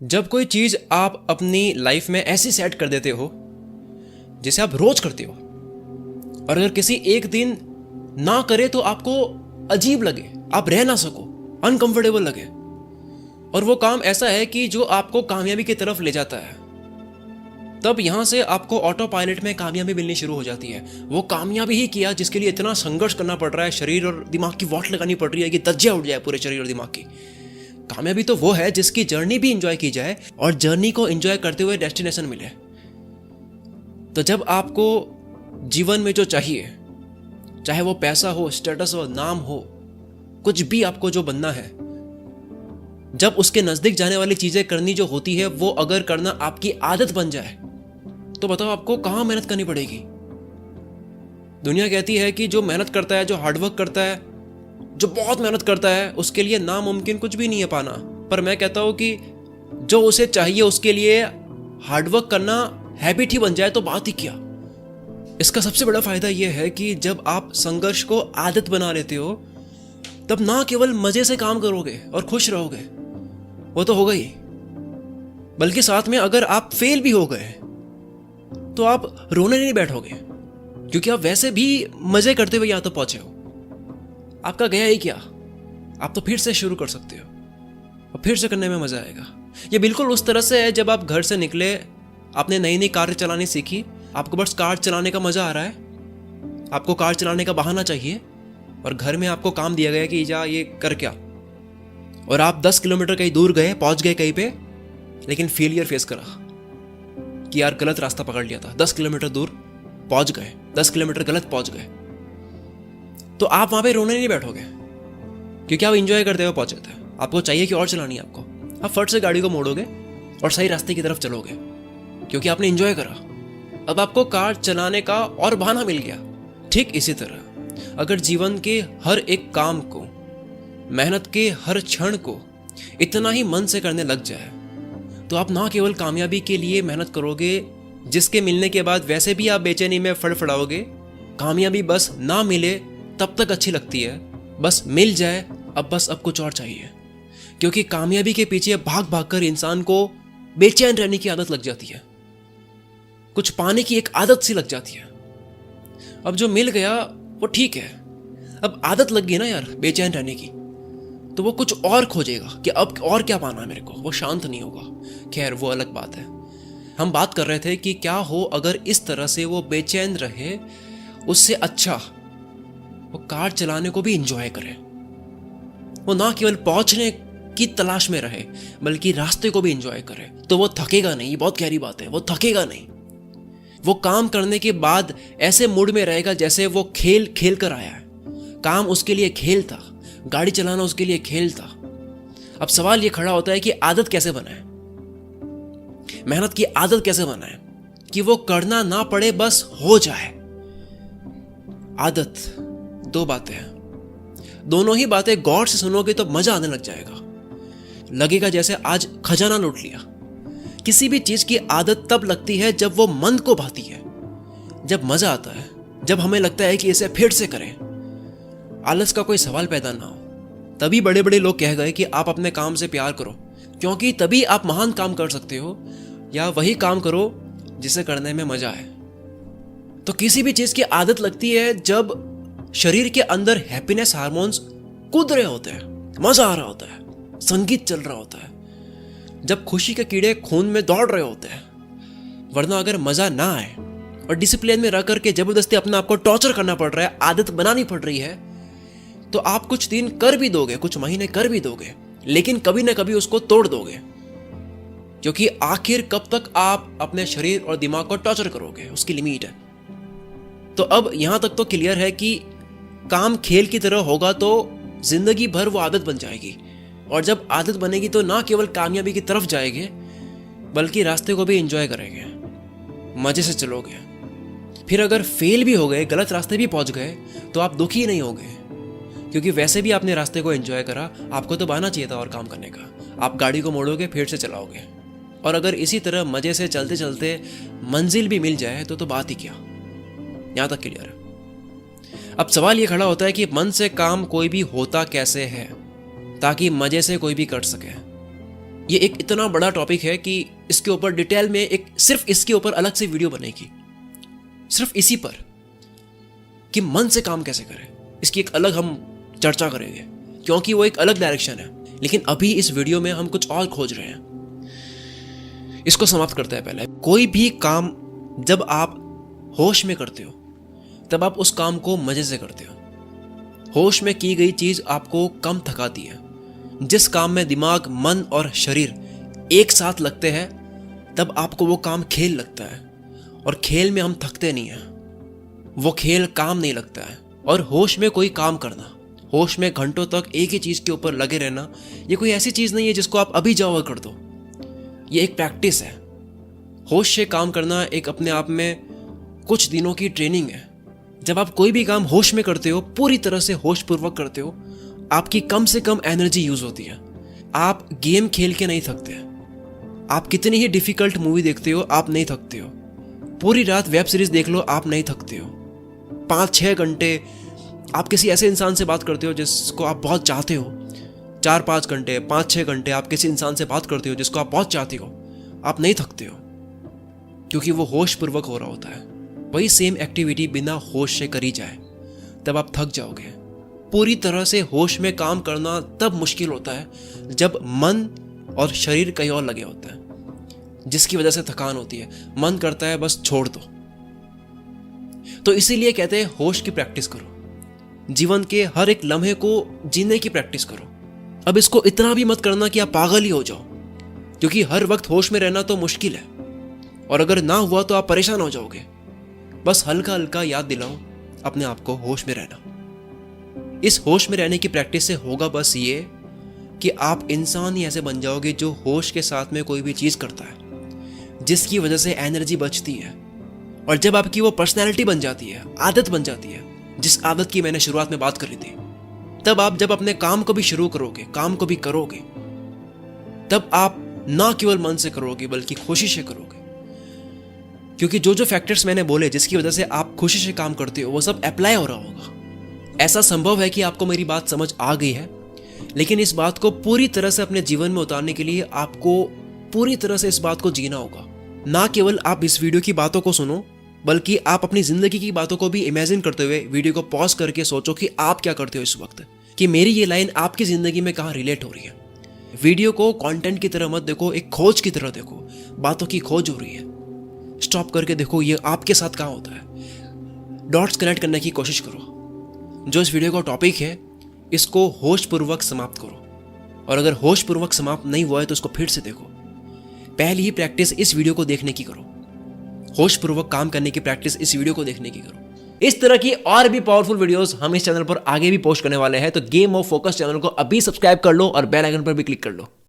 जब कोई चीज आप अपनी लाइफ में ऐसी सेट कर देते हो जिसे आप रोज करते हो, और अगर किसी एक दिन ना करे तो आपको अजीब लगे, आप रह ना सको, अनकंफर्टेबल लगे, और वो काम ऐसा है कि जो आपको कामयाबी की तरफ ले जाता है, तब यहां से आपको ऑटो पायलट में कामयाबी मिलनी शुरू हो जाती है। वो कामयाबी ही किया जिसके लिए इतना संघर्ष करना पड़ रहा है, शरीर और दिमाग की वॉट लगानी पड़ रही है कि धज्जियां उड़ जाए पूरे शरीर और दिमाग की। कामयाबी तो वो है जिसकी जर्नी भी इंजॉय की जाए और जर्नी को इंजॉय करते हुए डेस्टिनेशन मिले। तो जब आपको जीवन में जो चाहिए, चाहे वो पैसा हो, स्टेटस हो, नाम हो, कुछ भी आपको जो बनना है, जब उसके नजदीक जाने वाली चीजें करनी जो होती है, वो अगर करना आपकी आदत बन जाए, तो बताओ आपको कहां मेहनत करनी पड़ेगी। दुनिया कहती है कि जो मेहनत करता है, जो हार्डवर्क करता है, जो बहुत मेहनत करता है, उसके लिए नामुमकिन कुछ भी नहीं है पाना। पर मैं कहता हूं कि जो उसे चाहिए उसके लिए हार्डवर्क करना हैबिट ही बन जाए तो बात ही क्या। इसका सबसे बड़ा फायदा यह है कि जब आप संघर्ष को आदत बना लेते हो, तब ना केवल मजे से काम करोगे और खुश रहोगे, वो तो होगा ही, बल्कि साथ में अगर आप फेल भी हो गए तो आप रोने नहीं बैठोगे, क्योंकि आप वैसे भी मजे करते हुए यहां तक पहुंचे हो। आपका गया ही क्या, आप तो फिर से शुरू कर सकते हो और फिर से करने में मजा आएगा। ये बिल्कुल उस तरह से है जब आप घर से निकले, आपने नई नई कार चलानी सीखी, आपको बस कार चलाने का मजा आ रहा है, आपको कार चलाने का बहाना चाहिए, और घर में आपको काम दिया गया कि जा ये कर क्या, और आप 10 किलोमीटर कहीं दूर गए, पहुंच गए कहीं पे, लेकिन फेलियर फेस करा कि यार गलत रास्ता पकड़ लिया था, 10 किलोमीटर दूर पहुंच गए, 10 किलोमीटर गलत पहुंच गए, तो आप वहां पे रोने नहीं बैठोगे, क्योंकि आप इंजॉय करते हुए पहुंचे थे। आपको चाहिए कि और चलानी है आपको, आप फट से गाड़ी को मोड़ोगे और सही रास्ते की तरफ चलोगे, क्योंकि आपने इंजॉय करा। अब आपको कार चलाने का और बहाना मिल गया। ठीक इसी तरह अगर जीवन के हर एक काम को, मेहनत के हर क्षण को इतना ही मन से करने लग जाए, तो आप ना केवल कामयाबी के लिए मेहनत करोगे, जिसके मिलने के बाद वैसे भी आप बेचैनी में फड़फड़ाओगे। कामयाबी बस ना मिले तब तक अच्छी लगती है, बस मिल जाए अब कुछ और चाहिए, क्योंकि कामयाबी के पीछे भाग भाग कर इंसान को बेचैन रहने की आदत लग जाती है, कुछ पाने की एक आदत सी लग जाती है। अब जो मिल गया वो ठीक है, अब आदत लग गई ना यार बेचैन रहने की, तो वो कुछ और खोजेगा कि अब और क्या पाना है मेरे को, वो शांत नहीं होगा। खैर वो अलग बात है। हम बात कर रहे थे कि क्या हो अगर इस तरह से वो बेचैन रहे, उससे अच्छा वो कार चलाने को भी इंजॉय करे, वो ना केवल पहुंचने की तलाश में रहे बल्कि रास्ते को भी इंजॉय करे, तो वो थकेगा नहीं। बहुत गहरी बात है, वो थकेगा नहीं। वो काम करने के बाद ऐसे मूड में रहेगा जैसे वो खेल खेल कर आया है। काम उसके लिए खेल था, गाड़ी चलाना उसके लिए खेल था। अब सवाल ये खड़ा होता है कि आदत कैसे बनाए, मेहनत की आदत कैसे बनाए कि वो करना ना पड़े, बस हो जाए। आदत दो बातें हैं, दोनों ही बातें गौर से सुनोगे तो मजा आने लग जाएगा, लगेगा जैसे आज खजाना लूट लिया। किसी भी चीज की आदत तब लगती है जब वो मन को भाती है, जब मजा आता है, जब हमें लगता है कि इसे फिर से करें, आलस का कोई सवाल पैदा ना हो। तभी बड़े बड़े लोग कह गए कि आप अपने काम से प्यार करो, क्योंकि तभी आप महान काम कर सकते हो, या वही काम करो जिसे करने में मजा आए। तो किसी भी चीज की आदत लगती है जब शरीर के अंदर हैप्पीनेस हार्मोन्स कूद रहे होते हैं, मजा आ रहा होता है, संगीत चल रहा होता है, जब खुशी के कीड़े खून में दौड़ रहे होते हैं। वरना अगर मजा ना आए और डिसिप्लिन में रह करके जबरदस्ती अपने आप को टॉर्चर करना पड़ रहा है, आदत बनानी पड़ रही है, तो आप कुछ दिन कर भी दोगे, कुछ महीने कर भी दोगे, लेकिन कभी ना कभी उसको तोड़ दोगे, क्योंकि आखिर कब तक आप अपने शरीर और दिमाग को टॉर्चर करोगे, उसकी लिमिट है। तो अब यहां तक तो क्लियर है कि काम खेल की तरह होगा तो जिंदगी भर वो आदत बन जाएगी, और जब आदत बनेगी तो ना केवल कामयाबी की तरफ जाएंगे बल्कि रास्ते को भी एंजॉय करेंगे, मजे से चलोगे। फिर अगर फेल भी हो गए, गलत रास्ते भी पहुंच गए, तो आप दुखी नहीं होगे, क्योंकि वैसे भी आपने रास्ते को एंजॉय करा। आपको तो बहाना चाहिए था और काम करने का, आप गाड़ी को मोड़ोगे फिर से चलाओगे, और अगर इसी तरह मजे से चलते चलते मंजिल भी मिल जाए तो बात ही क्या। यहां तक क्लियर है। अब सवाल ये खड़ा होता है कि मन से काम कोई भी होता कैसे है ताकि मजे से कोई भी कर सके। ये एक इतना बड़ा टॉपिक है कि इसके ऊपर डिटेल में एक सिर्फ इसके ऊपर अलग से वीडियो बनेगी, सिर्फ इसी पर कि मन से काम कैसे करें। इसकी एक अलग हम चर्चा करेंगे क्योंकि वो एक अलग डायरेक्शन है। लेकिन अभी इस वीडियो में हम कुछ और खोज रहे हैं। इसको समाप्त करते हैं। पहले, कोई भी काम जब आप होश में करते हो तब आप उस काम को मजे से करते हो। होश में की गई चीज आपको कम थकाती है। जिस काम में दिमाग, मन और शरीर एक साथ लगते हैं तब आपको वो काम खेल लगता है, और खेल में हम थकते नहीं हैं। वो खेल काम नहीं लगता है। और होश में कोई काम करना, होश में घंटों तक एक ही चीज के ऊपर लगे रहना, ये कोई ऐसी चीज नहीं है जिसको आप अभी जाओ और कर दो। ये एक प्रैक्टिस है। होश से काम करना एक अपने आप में कुछ दिनों की ट्रेनिंग है। जब आप कोई भी काम होश में करते हो, पूरी तरह से होश पूर्वक करते हो, आपकी कम से कम एनर्जी यूज होती है। आप गेम खेल के नहीं थकते। आप कितनी ही डिफिकल्ट मूवी देखते हो, आप नहीं थकते हो। पूरी रात वेब सीरीज देख लो, आप नहीं थकते हो। 5-6 घंटे आप किसी ऐसे इंसान से बात करते हो जिसको आप बहुत चाहते हो। 4-5 घंटे, 5-6 घंटे आप किसी इंसान से बात करते हो जिसको आप बहुत चाहते हो, आप नहीं थकते हो, क्योंकि वो होश पूर्वक हो रहा होता है। वही सेम एक्टिविटी बिना होश से करी जाए तब आप थक जाओगे। पूरी तरह से होश में काम करना तब मुश्किल होता है जब मन और शरीर कहीं और लगे होते हैं, जिसकी वजह से थकान होती है। मन करता है बस छोड़ दो। तो इसीलिए कहते हैं होश की प्रैक्टिस करो। जीवन के हर एक लम्हे को जीने की प्रैक्टिस करो। अब इसको इतना भी मत करना कि आप पागल ही हो जाओ, क्योंकि हर वक्त होश में रहना तो मुश्किल है, और अगर ना हुआ तो आप परेशान हो जाओगे। बस हल्का हल्का याद दिलाओ अपने आप को होश में रहना। इस होश में रहने की प्रैक्टिस से होगा बस ये कि आप इंसान ही ऐसे बन जाओगे जो होश के साथ में कोई भी चीज करता है, जिसकी वजह से एनर्जी बचती है। और जब आपकी वो पर्सनैलिटी बन जाती है, आदत बन जाती है, जिस आदत की मैंने शुरुआत में बात करी थी, तब आप जब अपने काम को भी शुरू करोगे, काम को भी करोगे, तब आप ना केवल मन से करोगे बल्कि खुशी से करोगे। क्योंकि जो जो फैक्टर्स मैंने बोले जिसकी वजह से आप खुशी से काम करते हो, वो सब अप्लाई हो रहा होगा। ऐसा संभव है कि आपको मेरी बात समझ आ गई है, लेकिन इस बात को पूरी तरह से अपने जीवन में उतारने के लिए आपको पूरी तरह से इस बात को जीना होगा। ना केवल आप इस वीडियो की बातों को सुनो, बल्कि आप अपनी जिंदगी की बातों को भी इमेजिन करते हुए वीडियो को पॉज करके सोचो कि आप क्या करते हो इस वक्त, कि मेरी ये लाइन आपकी जिंदगी में कहाँ रिलेट हो रही है। वीडियो को कंटेंट की तरह मत देखो, एक खोज की तरह देखो। बातों की खोज हो रही है, स्टॉप करके देखो ये आपके साथ कहाँ होता है। डॉट्स कनेक्ट करने की कोशिश करो। जो इस वीडियो का टॉपिक है, इसको होश पूर्वक समाप्त करो, और अगर होश पूर्वक समाप्त नहीं हुआ है तो इसको फिर से देखो। पहली ही प्रैक्टिस इस वीडियो को देखने की करो। होश पूर्वक काम करने की प्रैक्टिस इस वीडियो को देखने की करो। इस तरह की और भी पावरफुल वीडियोस हम इस चैनल पर आगे भी पोस्ट करने वाले हैं, तो गेम ऑफ फोकस चैनल को अभी सब्सक्राइब कर लो और बेल आइकन पर भी क्लिक कर लो।